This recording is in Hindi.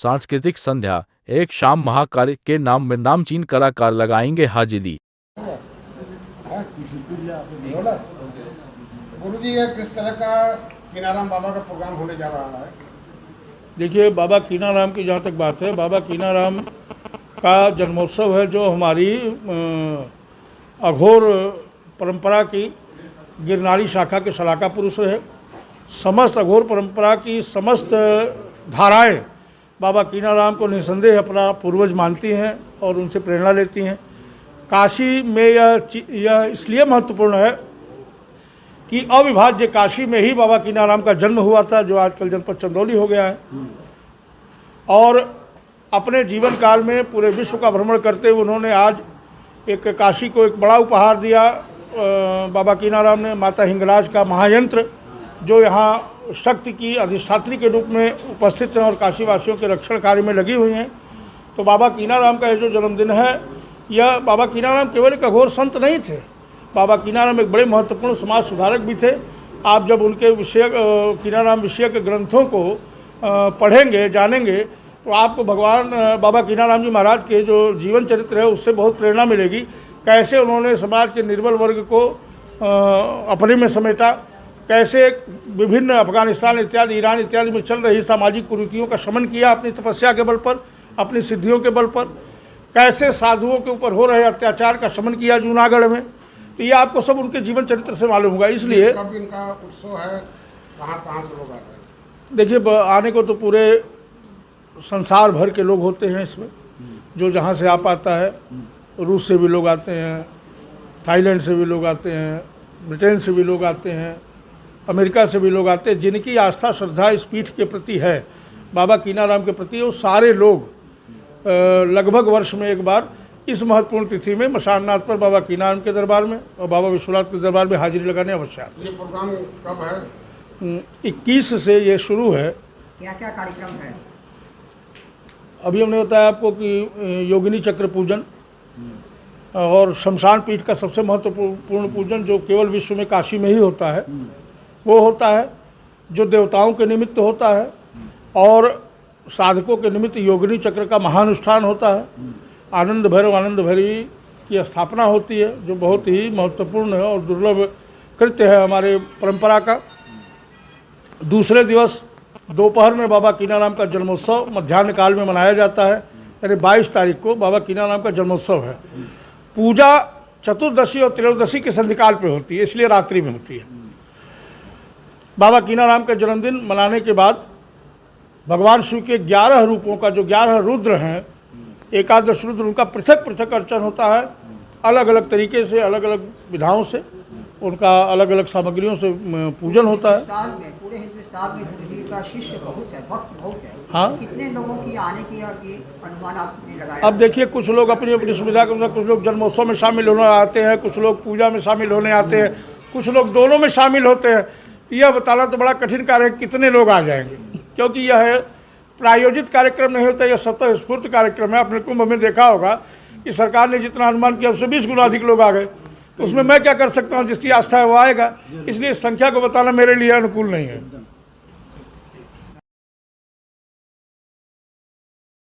सांस्कृतिक संध्या। एक शाम महाकार्य के नाम में नामचीन कलाकार लगाएंगे हाजिरी। गुरुजी, किस तरह का कीनाराम बाबा का प्रोग्राम होने जा रहा है? देखिए, बाबा कीनाराम की जहाँ तक बात है, बाबा कीनाराम का जन्मोत्सव है जो हमारी अघोर परंपरा की गिरनारी शाखा के शलाका पुरुष है। समस्त अघोर परंपरा की समस्त धाराएं बाबा कीनाराम को निसंदेह अपना पूर्वज मानती हैं और उनसे प्रेरणा लेती हैं। काशी में यह इसलिए महत्वपूर्ण है कि अविभाज्य काशी में ही बाबा कीनाराम का जन्म हुआ था, जो आजकल जनपद चंदौली हो गया है। और अपने जीवन काल में पूरे विश्व का भ्रमण करते हुए उन्होंने आज एक काशी को एक बड़ा उपहार दिया। बाबा कीनाराम ने माता हिंगलाज का महायंत्र, जो यहाँ शक्ति की अधिष्ठात्री के रूप में उपस्थित हैं और काशीवासियों के रक्षण कार्य में लगी हुई हैं। तो बाबा कीनाराम का जो जन्मदिन है, यह बाबा कीनाराम केवल एक अघोर संत नहीं थे, बाबा कीनाराम एक बड़े महत्वपूर्ण समाज सुधारक भी थे। आप जब उनके कीनाराम विषयक ग्रंथों को पढ़ेंगे, जानेंगे, तो आपको भगवान बाबा कीनाराम जी महाराज के जो जीवन चरित्र है उससे बहुत प्रेरणा मिलेगी। कैसे उन्होंने समाज के निर्बल वर्ग को अपने में समेटा, कैसे विभिन्न अफगानिस्तान इत्यादि, ईरान इत्यादि में चल रही सामाजिक कुरीतियों का शमन किया अपनी तपस्या के बल पर, अपनी सिद्धियों के बल पर, कैसे साधुओं के ऊपर हो रहे अत्याचार का शमन किया जूनागढ़ में। तो ये आपको सब उनके जीवन चरित्र से मालूम होगा। इसलिए कब इनका उत्सव है, कहाँ से लोग आते हैं? देखिए, आने को तो पूरे संसार भर के लोग होते हैं इसमें, जो जहाँ से आ पाता है। रूस से भी लोग आते हैं, थाईलैंड से भी लोग आते हैं, ब्रिटेन से भी लोग आते हैं, अमेरिका से भी लोग आते हैं। जिनकी आस्था श्रद्धा इस पीठ के प्रति है, बाबा कीनाराम के प्रति, वो सारे लोग लगभग वर्ष में एक बार इस महत्वपूर्ण तिथि में मशाननाथ पर बाबा कीनाराम के दरबार में और बाबा विश्वनाथ के दरबार में हाजिरी लगाने अवश्य आते हैं। ये प्रोग्राम कब है? 21 से ये शुरू है। क्या क्या कार्यक्रम है? अभी हमने बताया आपको कि योगिनी चक्र पूजन और शमशान पीठ का सबसे महत्वपूर्ण पूजन, जो केवल विश्व में काशी में ही होता है, वो होता है, जो देवताओं के निमित्त होता है। और साधकों के निमित्त योगिनी चक्र का महानुष्ठान होता है। आनंद भैरव आनंद भैरवी की स्थापना होती है, जो बहुत ही महत्वपूर्ण है और दुर्लभ कृत्य है हमारे परंपरा का। दूसरे दिवस दोपहर में बाबा कीनाराम का जन्मोत्सव मध्याह्न काल में मनाया जाता है, यानी 22 तारीख को बाबा कीनाराम का जन्मोत्सव है। पूजा चतुर्दशी और त्रयोदशी के संधिकाल पे होती है, इसलिए रात्रि में होती है। बाबा कीनाराम का जन्मदिन मनाने के बाद भगवान शिव के 11 रूपों का, जो 11 रुद्र हैं, एकादश रुद्र, उनका पृथक पृथक अर्चन होता है। अलग अलग तरीके से, अलग अलग विधाओं से, उनका अलग अलग सामग्रियों से पूजन होता है। पूरे हिंदुस्तान में गुरुजी का शिष्य बहुत है, भक्त बहुत है। हाँ, कितने लोगों की आने की अनुमान आपने लगाया? अब देखिए, कुछ लोग अपनी अपनी सुविधा के अनुसार, कुछ लोग जन्मोत्सव में शामिल होने आते हैं, कुछ लोग पूजा में शामिल होने आते हैं, कुछ लोग दोनों में शामिल होते हैं। यह बताना तो बड़ा कठिन कार्य है कितने लोग आ जाएंगे, क्योंकि यह प्रायोजित कार्यक्रम नहीं होता, यह स्वतः स्फूर्त कार्यक्रम है। आपने कुंभ में देखा होगा कि सरकार ने जितना अनुमान किया उससे 20 गुना अधिक लोग आ गए। तो उसमें मैं क्या कर सकता हूँ? जिसकी आस्था है वो आएगा। इसलिए संख्या को बताना मेरे लिए अनुकूल नहीं है।